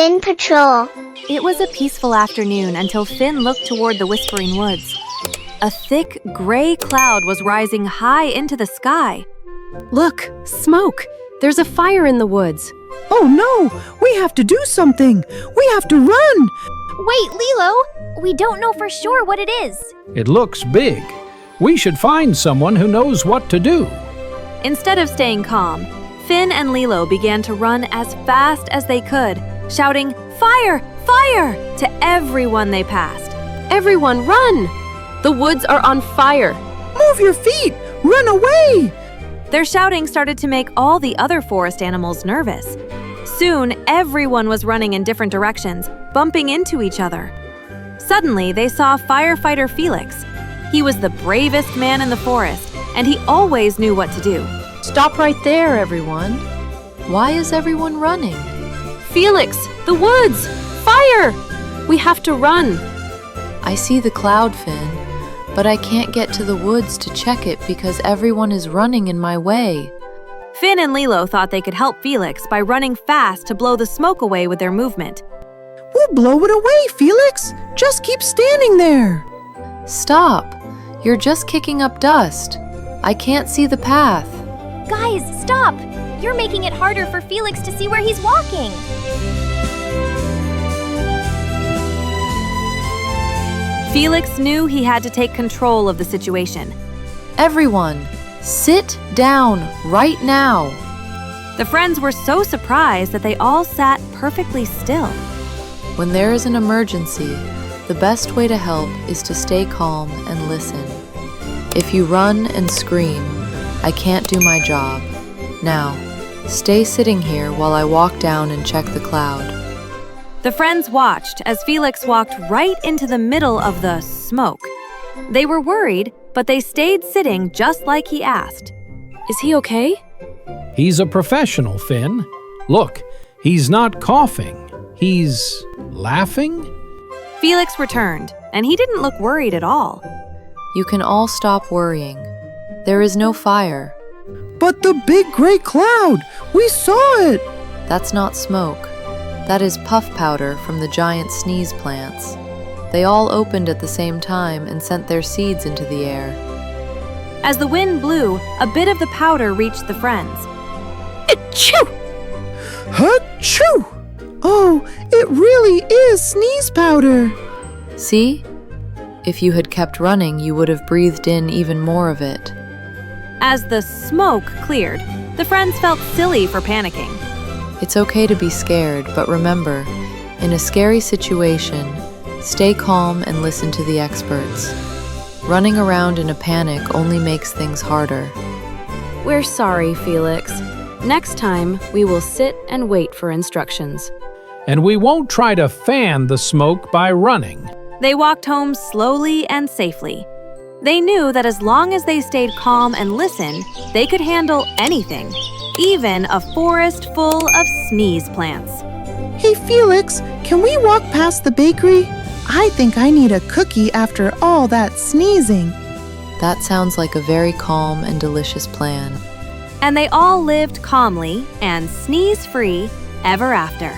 Finn Patrol. It was a peaceful afternoon until Finn looked toward the Whispering Woods. A thick, gray cloud was rising high into the sky. Look, smoke! There's a fire in the woods. Oh no! We have to do something! We have to run! Wait, Lilo! We don't know for sure what it is. It looks big. We should find someone who knows what to do. Instead of staying calm, Finn and Lilo began to run as fast as they could, shouting, "Fire! Fire!" to everyone they passed. Everyone, run! The woods are on fire. Move your feet! Run away! Their shouting started to make all the other forest animals nervous. Soon, everyone was running in different directions, bumping into each other. Suddenly, they saw Firefighter Felix. He was the bravest man in the forest, and he always knew what to do. Stop right there, everyone. Why is everyone running? Felix, the woods! Fire! We have to run. I see the cloud, Finn, but I can't get to the woods to check it because everyone is running in my way. Finn and Lilo thought they could help Felix by running fast to blow the smoke away with their movement. We'll blow it away, Felix! Just keep standing there! Stop! You're just kicking up dust. I can't see the path. Guys, stop! You're making it harder for Felix to see where he's walking. Felix knew he had to take control of the situation. Everyone, sit down right now. The friends were so surprised that they all sat perfectly still. When there is an emergency, the best way to help is to stay calm and listen. If you run and scream, I can't do my job. Now, stay sitting here while I walk down and check the cloud. The friends watched as Felix walked right into the middle of the smoke. They were worried, but they stayed sitting just like he asked. Is he okay? He's a professional, Finn. Look, he's not coughing. He's laughing? Felix returned, and he didn't look worried at all. You can all stop worrying. There is no fire. But the big gray cloud! We saw it! That's not smoke. That is puff powder from the giant sneeze plants. They all opened at the same time and sent their seeds into the air. As the wind blew, a bit of the powder reached the friends. Achoo! Achoo! Oh, it really is sneeze powder! See? If you had kept running, you would have breathed in even more of it. As the smoke cleared, the friends felt silly for panicking. It's okay to be scared, but remember, in a scary situation, stay calm and listen to the experts. Running around in a panic only makes things harder. We're sorry, Felix. Next time, we will sit and wait for instructions. And we won't try to fan the smoke by running. They walked home slowly and safely. They knew that as long as they stayed calm and listened, they could handle anything, even a forest full of sneeze plants. Hey, Felix, can we walk past the bakery? I think I need a cookie after all that sneezing. That sounds like a very calm and delicious plan. And they all lived calmly and sneeze-free ever after.